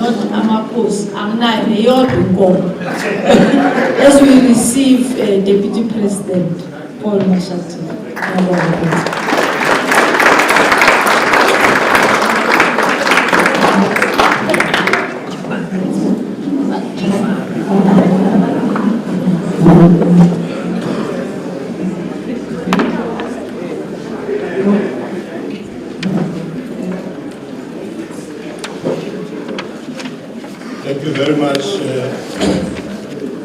not Amapos, as we receive Deputy President Paul Mashatile. Thank you very much,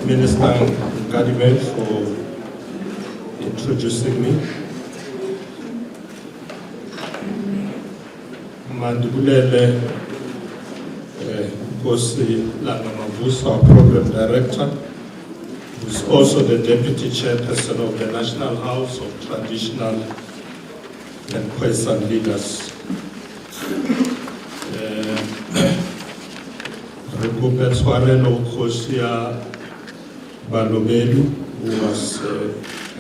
Minister Kadime, for introducing me. Mandibulele Kosi Langamavusa, our Program Director, who is also the Deputy Chairperson of the National House of Traditional and Khoi-San Leaders. Rekupet Swarelo Kosia Balobelu, who was,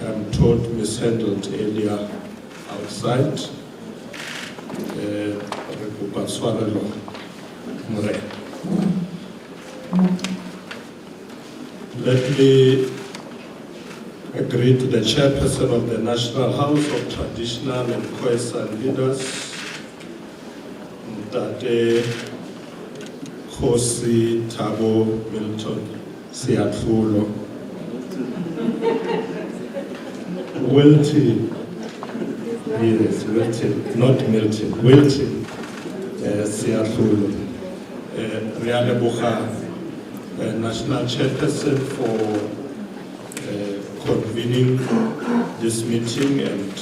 I'm told, mishandled earlier outside. Rekupet Swarelo Mure. Let me agree to the Chairperson of the National House of Traditional and Khoi-San Leaders that Khosi Thabo Milton Siatfulo Wilton, yes, Wilton, not Milton, Wilton Siatfulo Riale Bucha, National Chairperson, for convening this meeting and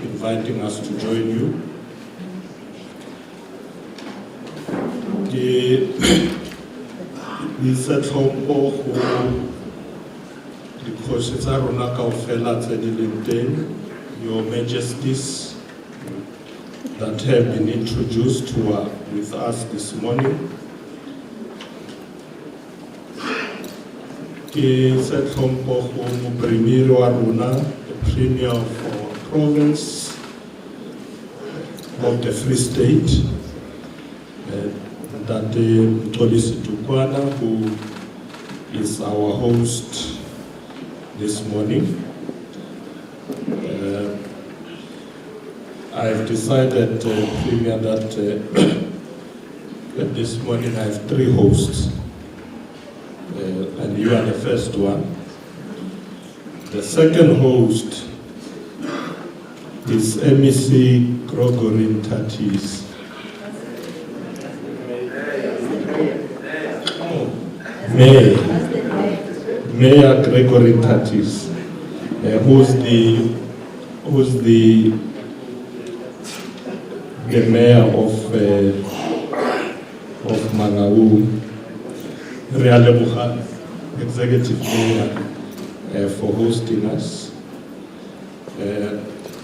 inviting us to join you. We said home because it's our Your Majesties that have been introduced to with us this morning. He said home Premier Waruna, the Premier of our province of the Free State. That Tolisi Tukwana, who is our host this morning. I've decided, Premier, that this morning I have 3 hosts, and you are the first one. The second host is MEC Gregory Tatis. Mayor Gregory Tatis, who's the mayor of Mangaung, Realebucha, executive mayor, for hosting us.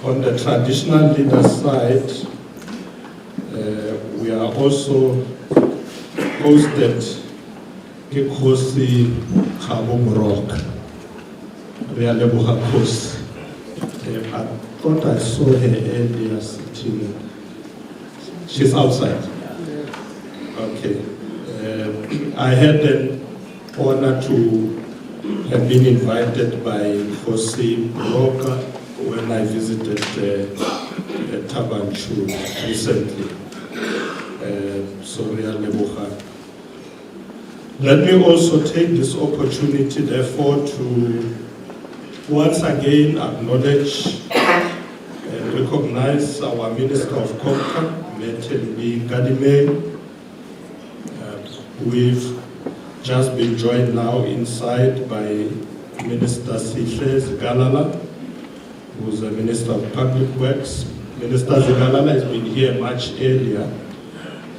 On the traditional leader side, we are also hosted Khosi Khabong Rock, Realebucha Khosi. I thought I saw her earlier sitting. She's outside. Okay. I had an honor to have been invited by Khosi Roka when I visited Tabanchu recently. Realebucha. Let me also take this opportunity, therefore, to once again acknowledge and recognize our Minister of Culture, Metelbi Kadime. We've just been joined now inside by Minister Sihle Zigalala, who's the Minister of Public Works. Minister Zigalala has been here much earlier.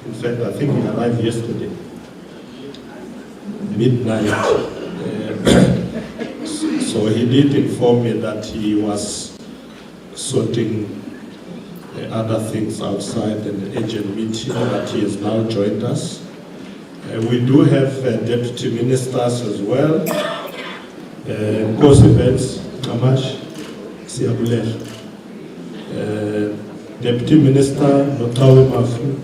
In fact, I think he arrived yesterday, midnight. So he did inform me that he was sorting other things outside an urgent meeting, but he has now joined us. We do have deputy ministers as well. Events, Kamash, Siabuler. Deputy Minister Notawe Mafu,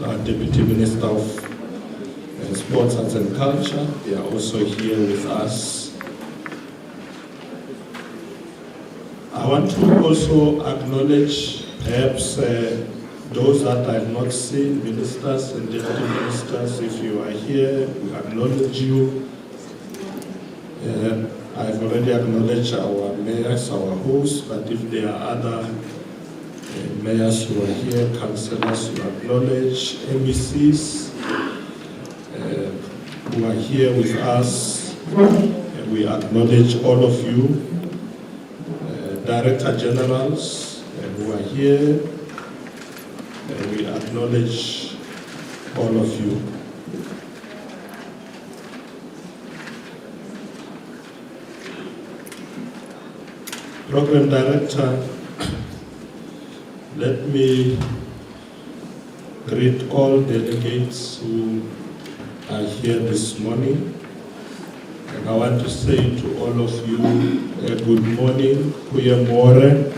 our Deputy Minister of Sports, Arts and Culture. They are also here with us. I want to also acknowledge perhaps those that I have not seen, ministers and deputy ministers. If you are here, we acknowledge you. I've already acknowledged our mayors, our hosts, but if there are other mayors who are here, councillors who acknowledge, MECs who are here with us, we acknowledge all of you. Director Generals who are here, we acknowledge all of you. Program Director, let me greet all delegates who are here this morning. And I want to say to all of you, good morning, kuya more,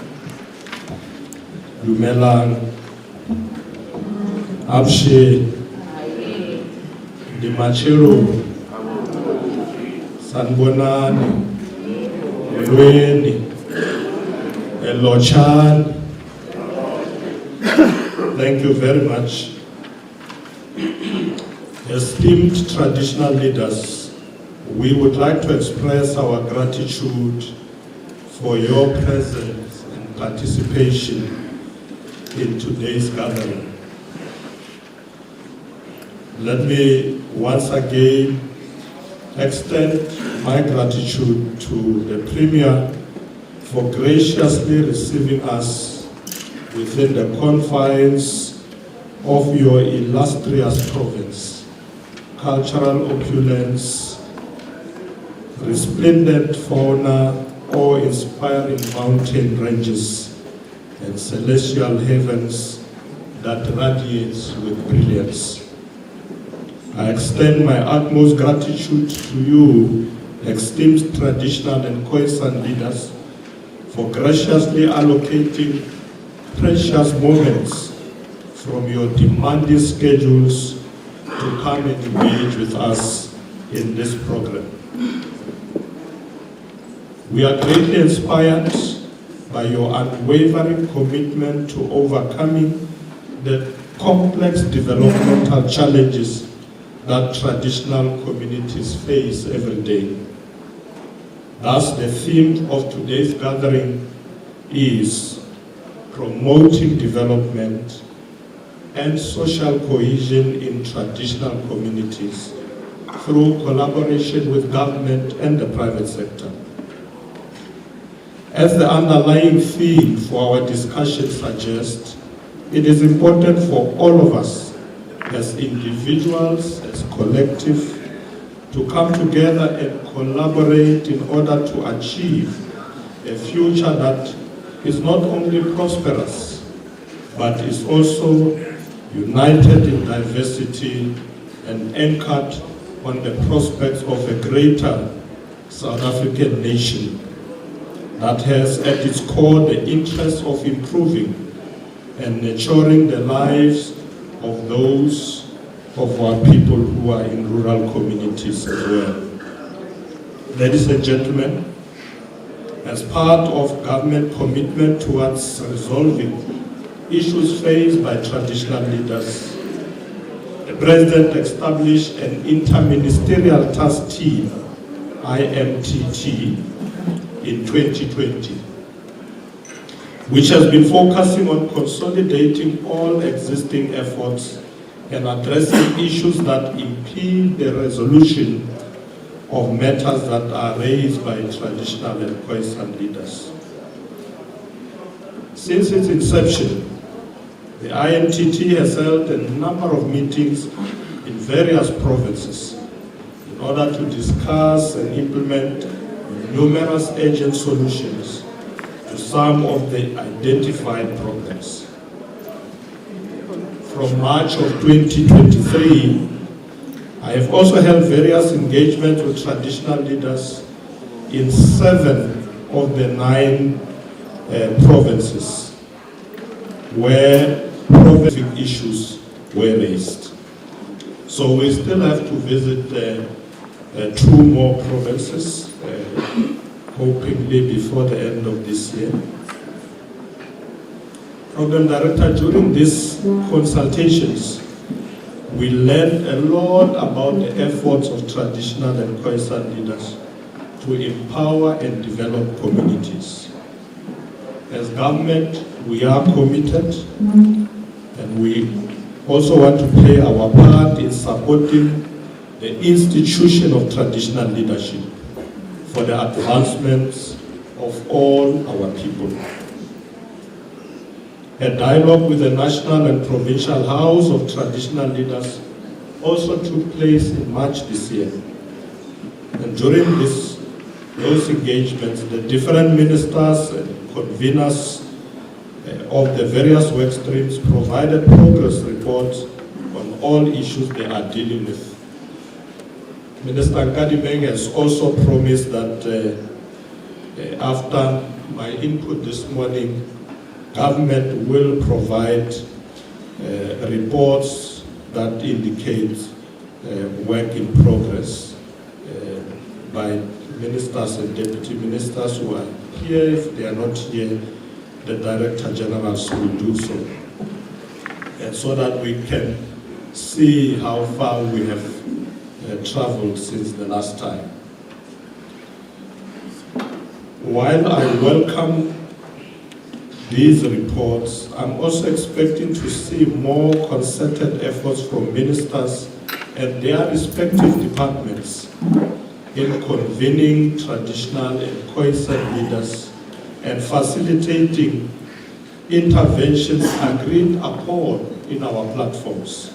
dumelang, abshe, dimachero, sanbonani, elweni, elochan. Thank you very much. Esteemed traditional leaders, we would like to express our gratitude for your presence and participation in today's gathering. Let me once again extend my gratitude to the Premier for graciously receiving us within the confines of your illustrious province. Cultural opulence, resplendent fauna, awe-inspiring mountain ranges, and celestial heavens that radiates with brilliance. I extend my utmost gratitude to you, esteemed traditional and Khoi-San leaders, for graciously allocating precious moments from your demanding schedules to come and engage with us in this program. We are greatly inspired by your unwavering commitment to overcoming the complex developmental challenges that traditional communities face every day. Thus, the theme of today's gathering is promoting development and social cohesion in traditional communities through collaboration with government and the private sector. As the underlying theme for our discussion suggests, it is important for all of us as individuals, as collective, to come together and collaborate in order to achieve a future that is not only prosperous, but is also united in diversity and anchored on the prospects of a greater South African nation that has at its core the interest of improving and nurturing the lives of those of our people who are in rural communities as well. Ladies and gentlemen, as part of government commitment towards resolving issues faced by traditional leaders, the President established an Inter-Ministerial Task Team, IMTT, in 2020, which has been focusing on consolidating all existing efforts and addressing issues that impede the resolution of matters that are raised by traditional and Khoi-San leaders. Since its inception, the IMTT has held a number of meetings in various provinces in order to discuss and implement numerous urgent solutions to some of the identified problems. From March of 2023, I have also held various engagements with traditional leaders in 7 of the 9 provinces where provincial issues were raised. So we still have to visit 2 more provinces, hopefully before the end of this year. Program Director, during these consultations, we learned a lot about the efforts of traditional and Khoi-San leaders to empower and develop communities. As government, we are committed, and we also want to play our part in supporting the institution of traditional leadership for the advancements of all our people. A dialogue with the National and Provincial House of Traditional Leaders also took place in March this year. And during those engagements, the different ministers and conveners of the various work streams provided progress reports on all issues they are dealing with. Minister Nkadimeng has also promised that after my input this morning, government will provide reports that indicate work in progress by ministers and deputy ministers who are here. If they are not here, the Director Generals will do so. And so that we can see how far we have traveled since the last time. While I welcome these reports, I'm also expecting to see more concerted efforts from ministers and their respective departments in convening traditional and Khoi-San leaders and facilitating interventions agreed upon in our platforms.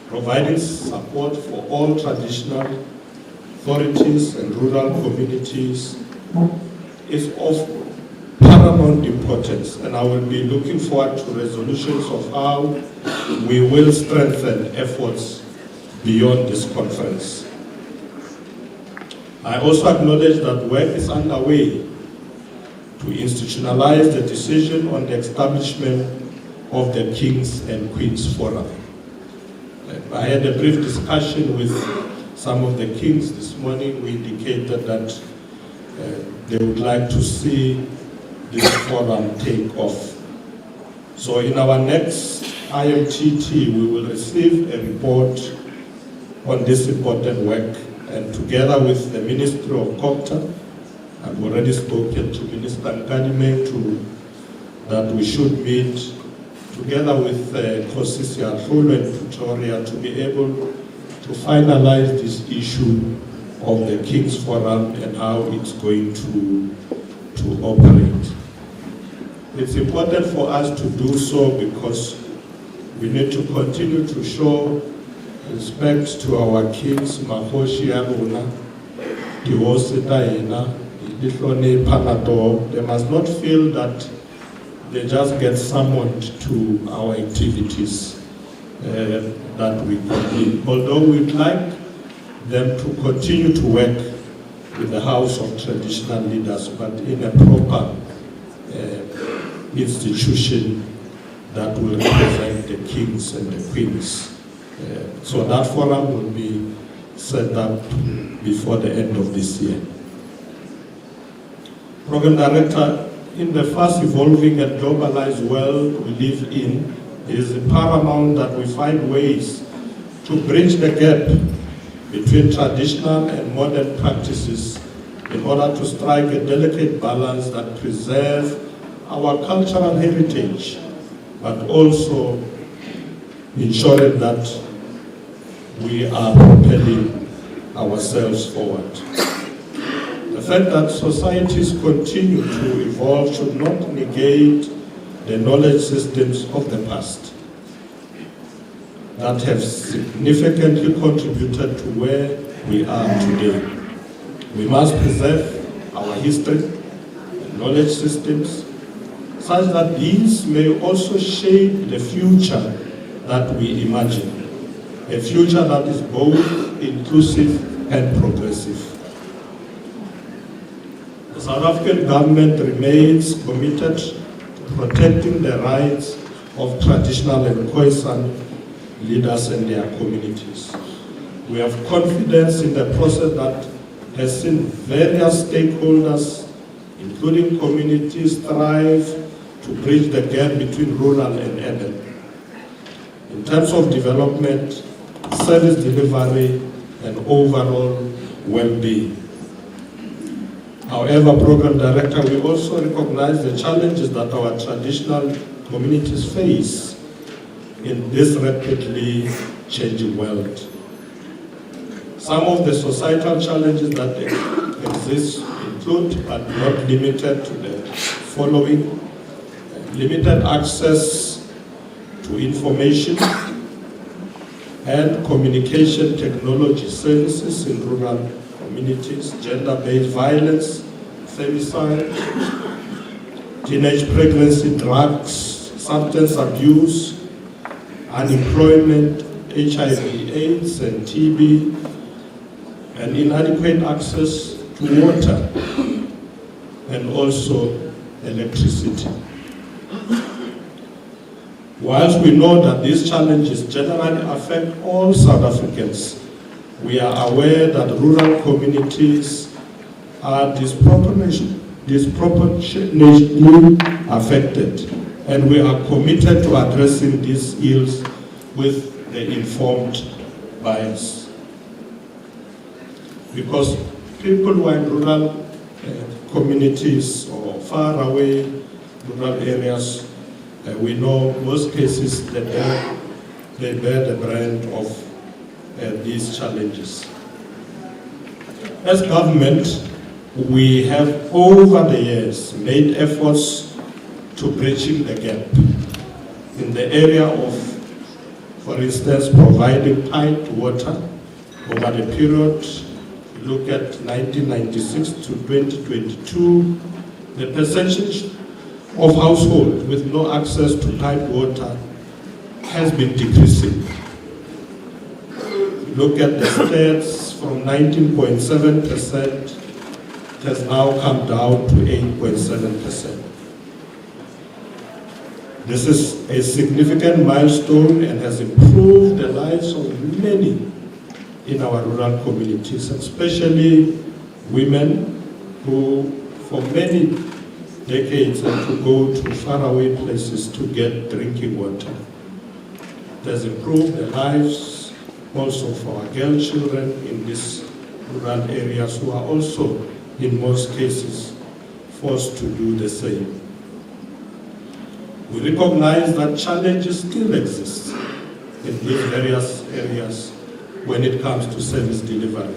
Providing support for all traditional authorities and rural communities is of paramount importance, and I will be looking forward to resolutions of how we will strengthen efforts beyond this conference. I also acknowledge that work is underway to institutionalize the decision on the establishment of the Kings and Queens Forum. I had a brief discussion with some of the kings this morning. We indicated that they would like to see this forum take off. So in our next IMTT, we will receive a report on this important work, and together with the Ministry of Culture, I've already spoken to Minister Nkadimeng that we should meet together with Kosisi Arhulu and Pretoria to be able to finalize this issue of the King's Forum and how it's going to operate. It's important for us to do so because we need to continue to show respect to our kings, Mahoshi Aruna, Diwosita, Iflone Panato. They must not feel that they just get summoned to our activities that we convene. Although we'd like them to continue to work with the House of Traditional Leaders, but in a proper institution that will represent the kings and the queens. So that forum will be set up before the end of this year. Program Director, in the fast evolving and globalized world we live in, it is paramount that we find ways to bridge the gap between traditional and modern practices in order to strike a delicate balance that preserves our cultural heritage, but also ensuring that we are propelling ourselves forward. The fact that societies continue to evolve should not negate the knowledge systems of the past that have significantly contributed to where we are today. We must preserve our history and knowledge systems such that these may also shape the future that we imagine, a future that is both inclusive and progressive. The South African government remains committed to protecting the rights of traditional and Khoi-San leaders and their communities. We have confidence in the process that has seen various stakeholders, including communities, thrive to bridge the gap between rural and urban. In terms of development, service delivery, and overall well-being. However, Program Director, we also recognize the challenges that our traditional communities face in this rapidly changing world. Some of the societal challenges that exist include, but not limited to, the following: limited access to information and communication technology services in rural communities, gender-based violence, femicide, teenage pregnancy, drugs, substance abuse, unemployment, HIV/AIDS and TB, and inadequate access to water and also electricity. Whilst we know that these challenges generally affect all South Africans, we are aware that rural communities are disproportionately affected, and we are committed to addressing these ills with the informed bias. Because people who are in rural communities or far away rural areas, we know most cases that they bear the brand of these challenges. As government, we have over the years made efforts to bridging the gap in the area of, for instance, providing piped water over the period. Look at 1996 to 2022, the percentage of households with no access to piped water has been decreasing. Look at the stats from 19.7%, it has now come down to 8.7%. This is a significant milestone and has improved the lives of many in our rural communities, especially women who for many decades had to go to faraway places to get drinking water. It has improved the lives also for our girl children in these rural areas who are also, in most cases, forced to do the same. We recognize that challenges still exist in these various areas when it comes to service delivery.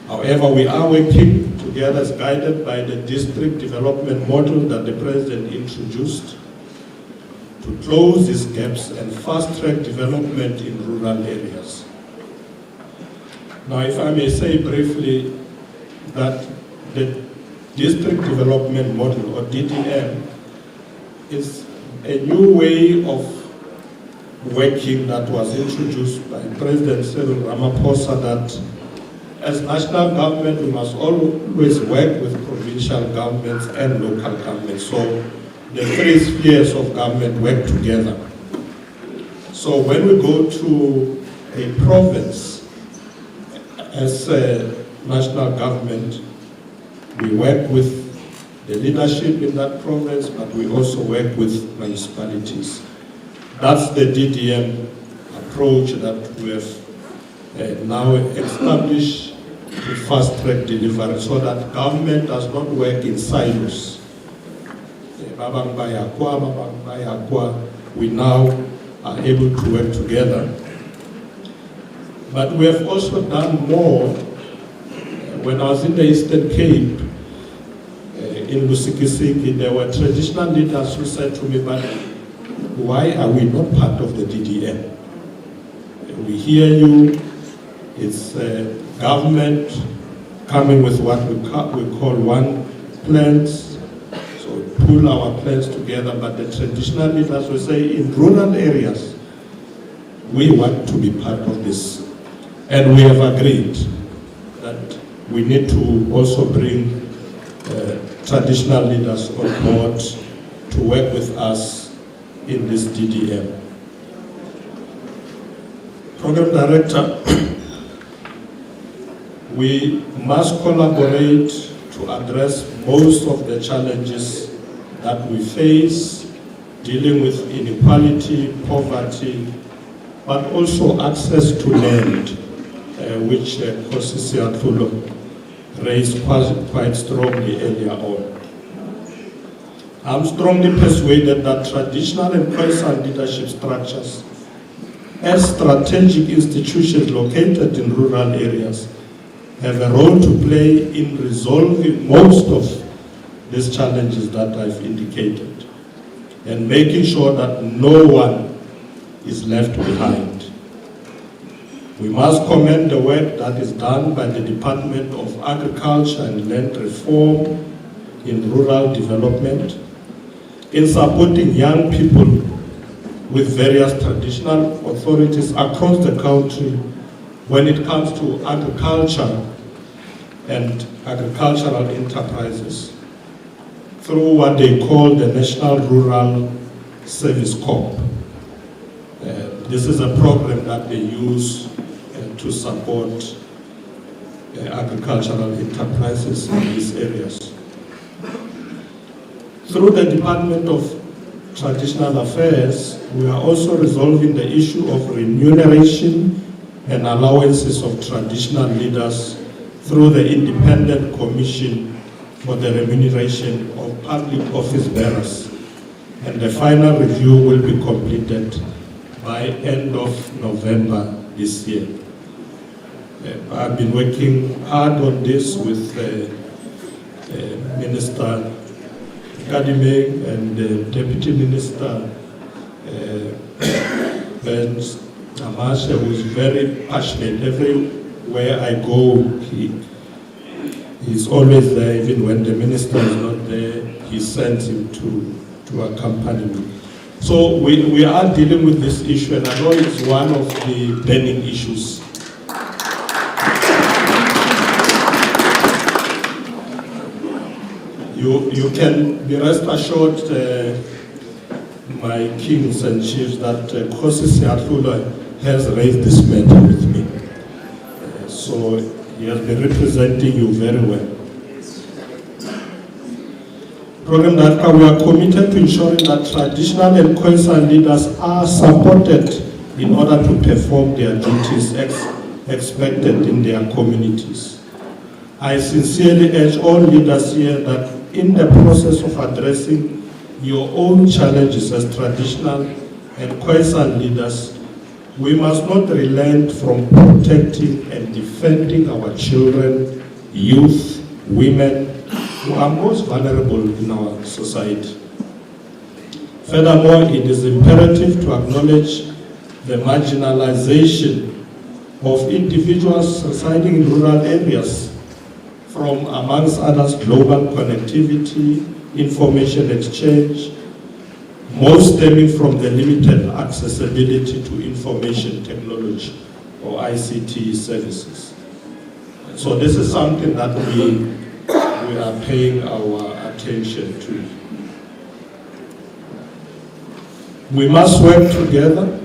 However, we are working together as guided by the district development model that the President introduced to close these gaps and fast-track development in rural areas. Now, if I may say briefly that the district development model, or DDM, is a new way of working that was introduced by President Cyril Ramaphosa, that as national government we must always work with provincial governments and local governments. So the three spheres of government work together. So when we go to a province as a national government, we work with the leadership in that province, but we also work with municipalities. That's the DDM approach that we have now established to fast-track delivery so that government does not work in silos. We now are able to work together. But we have also done more. When I was in the Eastern Cape, in Lusikisiki, there were traditional leaders who said to me, but why are we not part of the DDM? We hear you, it's government coming with what we call one plans, so we pull our plans together, but the traditional leaders will say in rural areas, we want to be part of this. And we have agreed that we need to also bring traditional leaders on board to work with us in this DDM. Program Director, we must collaborate to address most of the challenges that we face, dealing with inequality, poverty, but also access to land, which Nkosi Siyathula raised quite strongly earlier on. I'm strongly persuaded that traditional and Khoi-San leadership structures as strategic institutions located in rural areas have a role to play in resolving most of these challenges that I've indicated and making sure that no one is left behind. We must commend the work that is done by the Department of Agriculture and Land Reform in rural development in supporting young people with various traditional authorities across the country when it comes to agriculture and agricultural enterprises through what they call the National Rural Service Corps. This is a program that they use to support agricultural enterprises in these areas. Through the Department of Traditional Affairs, we are also resolving the issue of remuneration and allowances of traditional leaders through the Independent Commission for the Remuneration of Public Office Bearers. And the final review will be completed by end of November this year. I've been working hard on this with Minister Kadime and Deputy Minister Ben Amashe, who is very passionate. Everywhere I go, he's always there. Even when the minister is not there, he sends him to accompany me. So we are dealing with this issue, and I know it's one of the burning issues. You can be rest assured, my kings and chiefs, that Nkosi Siyathula has raised this matter with me. So he has been representing you very well. Program Director, we are committed to ensuring that traditional and Khoi-San leaders are supported in order to perform their duties expected in their communities. I sincerely urge all leaders here that in the process of addressing your own challenges as traditional and Khoi-San leaders, we must not relent from protecting and defending our children, youth, women, who are most vulnerable in our society. Furthermore, it is imperative to acknowledge the marginalization of individuals residing in rural areas, from, amongst others, global connectivity, information exchange, most stemming from the limited accessibility to information technology or ICT services. So this is something that we are paying our attention to. We must work together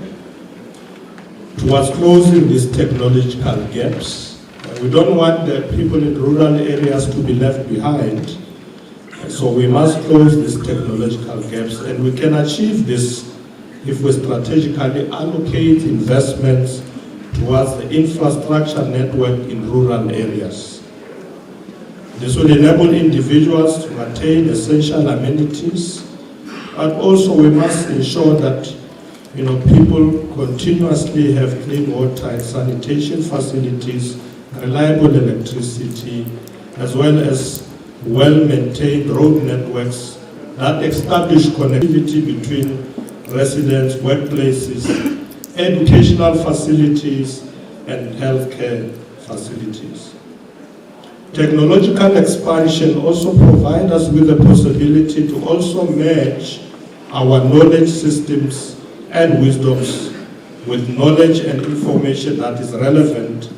towards closing these technological gaps. We don't want the people in rural areas to be left behind. So we must close these technological gaps, and we can achieve this if we strategically allocate investments towards the infrastructure network in rural areas. This will enable individuals to attain essential amenities, but also we must ensure that people continuously have clean water and sanitation facilities, reliable electricity, as well as well-maintained road networks that establish connectivity between residents, workplaces, educational facilities, and healthcare facilities. Technological expansion also provides us with the possibility to also merge our knowledge systems and wisdoms with knowledge and information that is relevant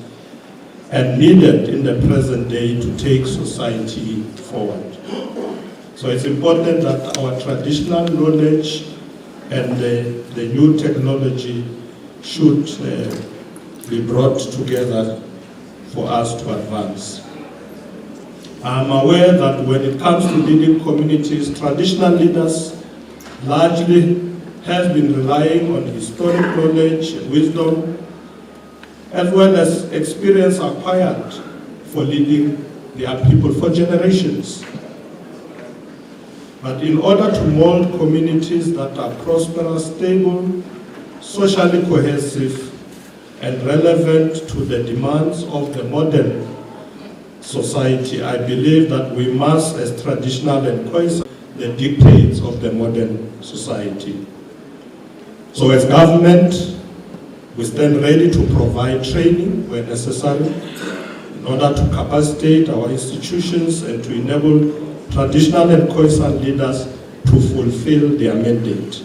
and needed in the present day to take society forward. So it's important that our traditional knowledge and the new technology should be brought together for us to advance. I'm aware that when it comes to leading communities, traditional leaders largely have been relying on historic knowledge and wisdom, as well as experience acquired for leading their people for generations. But in order to mold communities that are prosperous, stable, socially cohesive, and relevant to the demands of the modern society, I believe that we must, as traditional and Khoi-San, the dictates of the modern society. So as government, we stand ready to provide training where necessary in order to capacitate our institutions and to enable traditional and Khoi-San leaders to fulfill their mandate.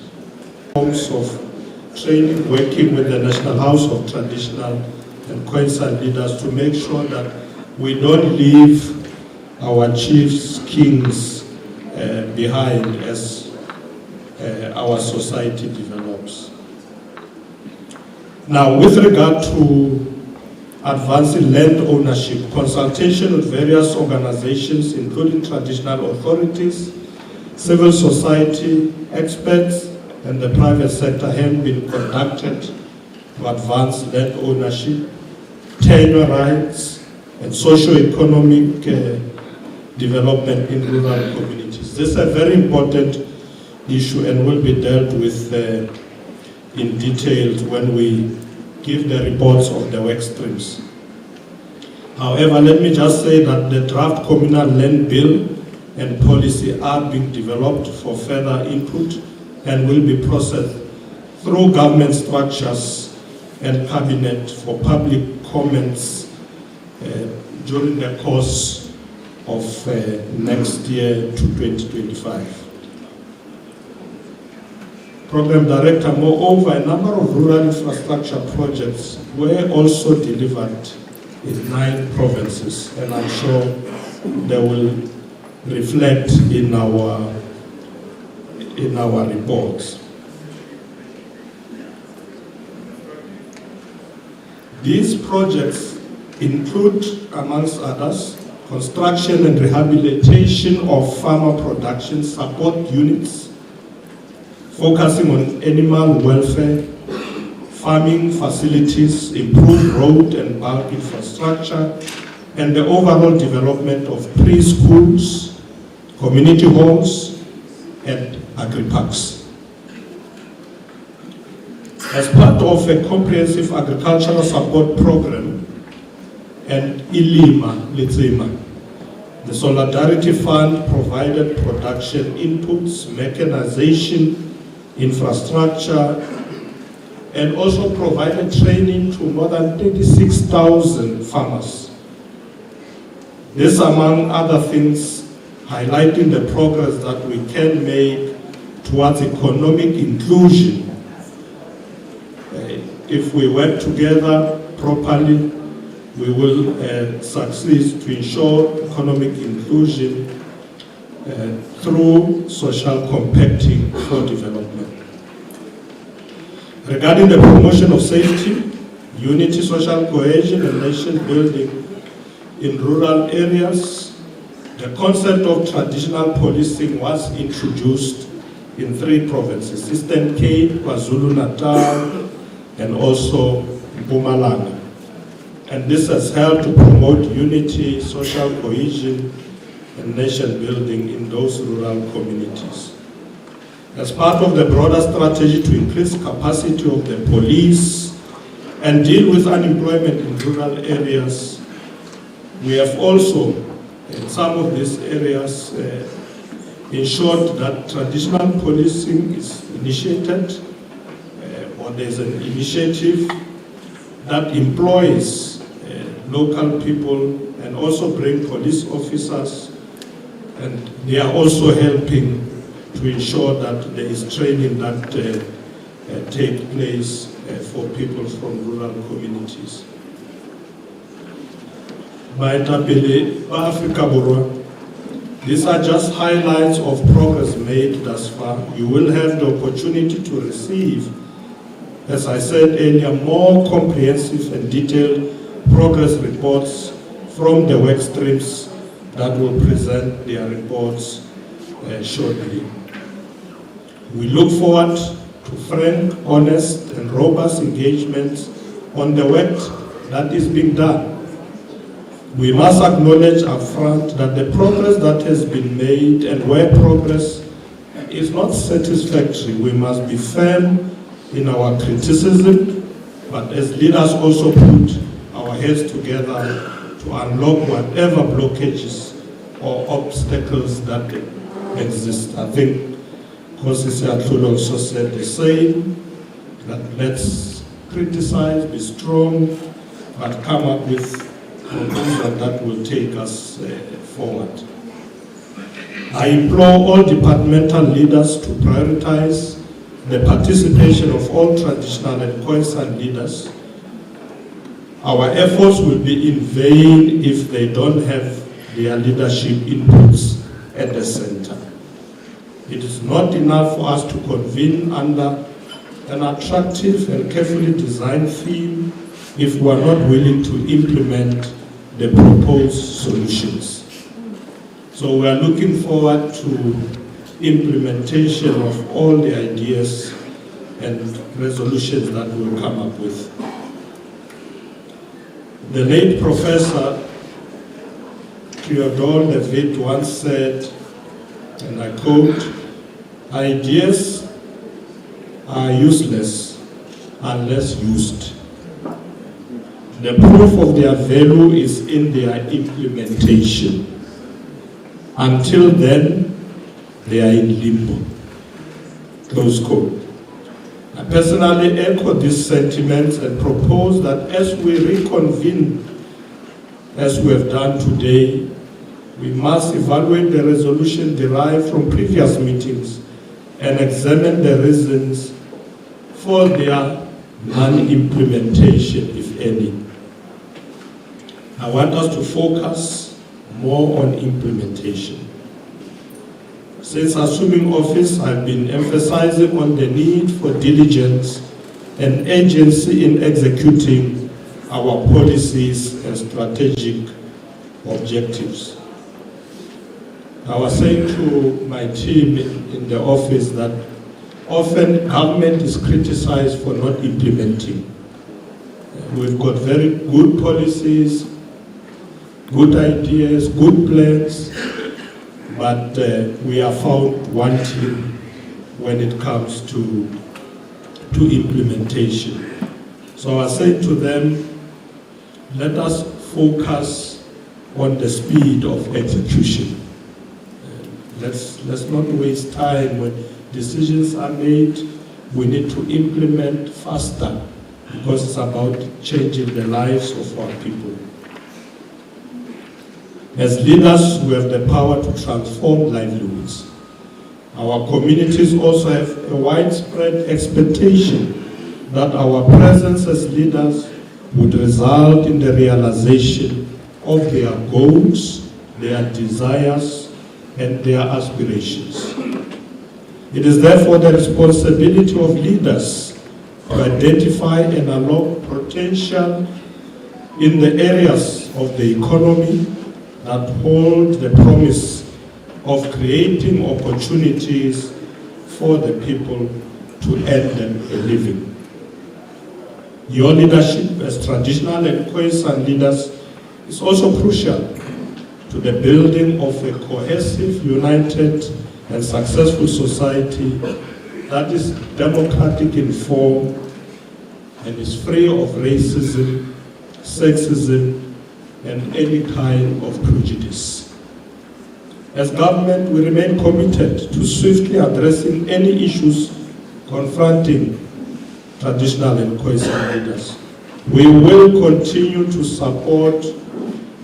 Forms of training, working with the National House of Traditional and Khoi-San leaders to make sure that we don't leave our chiefs, kings behind as our society develops. Now, with regard to advancing land ownership, consultation with various organizations, including traditional authorities, civil society, experts, and the private sector have been conducted to advance land ownership, tenure rights, and socio-economic development in rural communities. This is a very important issue and will be dealt with in detail when we give the reports of the work streams. However, let me just say that the draft communal land bill and policy are being developed for further input and will be processed through government structures and cabinet for public comments during the course of next year to 2025. Program Director, moreover, a number of rural infrastructure projects were also delivered in 9 provinces, and I'm sure they will reflect in our reports. These projects include, amongst others, construction and rehabilitation of farmer production support units, focusing on animal welfare, farming facilities, improved road and bulk infrastructure, and the overall development of preschools, community halls, and agri-parks. As part of a comprehensive agricultural support program and Ilima, the Solidarity Fund provided production inputs, mechanization, infrastructure, and also provided training to more than 36,000 farmers. This, among other things, highlighting the progress that we can make towards economic inclusion. If we work together properly, we will succeed to ensure economic inclusion through social compacting for development. Regarding the promotion of safety, unity, social cohesion, and nation building in rural areas, the concept of traditional policing was introduced in 3 provinces, Eastern Cape, KwaZulu-Natal, and also Mpumalanga. And this has helped to promote unity, social cohesion, and nation building in those rural communities. As part of the broader strategy to increase capacity of the police and deal with unemployment in rural areas, we have also, in some of these areas, ensured that traditional policing is initiated, or there's an initiative that employs local people and also bring police officers, and they are also helping to ensure that there is training that take place for people from rural communities. These are just highlights of progress made thus far. You will have the opportunity to receive as I said earlier, more comprehensive and detailed progress reports from the work streams that will present their reports shortly. We look forward to frank, honest, and robust engagements on the work that is being done. We must acknowledge upfront that the progress that has been made, and where progress is not satisfactory, we must be firm in our criticism, but as leaders also put our heads together to unlock whatever blockages or obstacles that exist. I think Consigliere also said the same, that let's criticize, be strong, but come up with proposals that will take us forward. I implore all departmental leaders to prioritize the participation of all traditional and Khoi-San leaders. Our efforts will be in vain if they don't have their leadership inputs at the center. It is not enough for us to convene under an attractive and carefully designed theme if we are not willing to implement the proposed solutions. So we are looking forward to implementation of all the ideas and resolutions that we'll come up with. The late Professor Theodore Levitt once said, and I quote, "Ideas are useless unless used. The proof of their value is in their implementation. Until then, they are in limbo." Close quote. I personally echo these sentiments and propose that as we reconvene, as we have done today, we must evaluate the resolution derived from previous meetings and examine the reasons for their non-implementation, if any. I want us to focus more on implementation. Since assuming office, I've been emphasizing on the need for diligence and agency in executing our policies and strategic objectives. I was saying to my team in the office that often government is criticized for not implementing. We've got very good policies, good ideas, good plans, but we are found wanting when it comes to implementation. So I was saying to them, let us focus on the speed of execution. Let's not waste time when decisions are made. We need to implement faster because it's about changing the lives of our people. As leaders, we have the power to transform livelihoods. Our communities also have a widespread expectation that our presence as leaders would result in the realization of their goals, their desires, and their aspirations. It is therefore the responsibility of leaders to identify and unlock potential in the areas of the economy that hold the promise of creating opportunities for the people to earn them a living. Your leadership as traditional and Khoi-San leaders is also crucial to the building of a cohesive, united, and successful society that is democratic in form and is free of racism, sexism, and any kind of prejudice. As government, we remain committed to swiftly addressing any issues confronting traditional and Khoi-San leaders. We will continue to support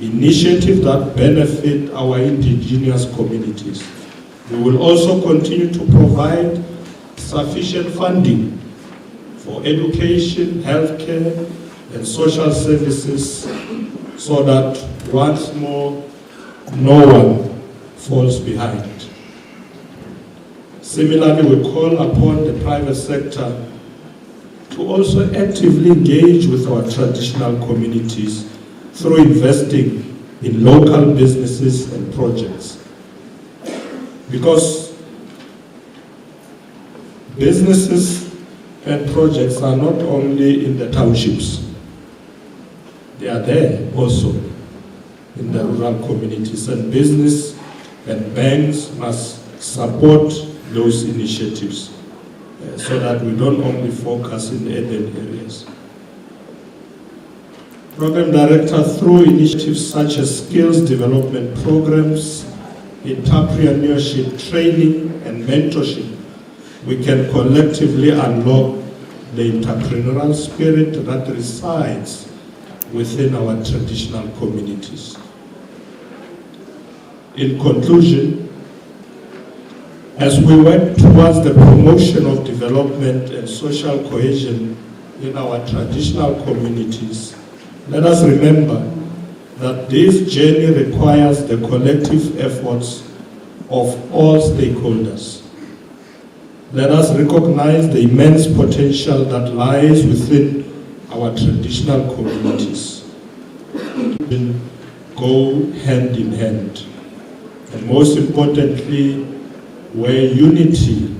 initiatives that benefit our indigenous communities. We will also continue to provide sufficient funding for education, healthcare, and social services so that once more, no one falls behind. Similarly, we call upon the private sector to also actively engage with our traditional communities through investing in local businesses and projects. Because businesses and projects are not only in the townships, they are there also in the rural communities, and business and banks must support those initiatives so that we don't only focus in urban areas. Program Director, through initiatives such as skills development programs, entrepreneurship training and mentorship, we can collectively unlock the entrepreneurial spirit that resides within our traditional communities. In conclusion, as we work towards the promotion of development and social cohesion in our traditional communities, let us remember that this journey requires the collective efforts of all stakeholders. Let us recognize the immense potential that lies within our traditional communities. Go hand in hand. And most importantly, where unity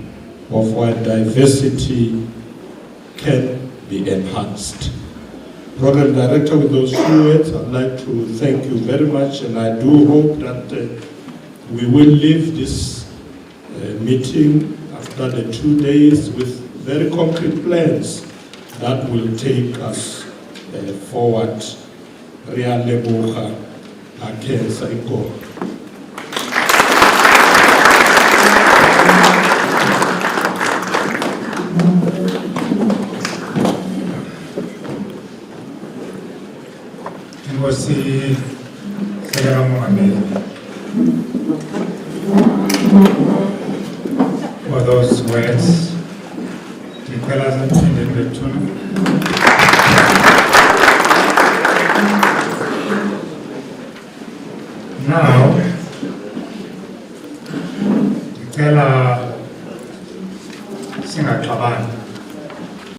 of our diversity can be enhanced. Program Director, with those few words, I'd like to thank you very much, and I do hope that we will leave this meeting after the 2 days with very concrete plans that will take us forward. Ria leboga akensa inkomo. Ngosi Sekara Mohammed for those words. Nicolas attended the tune.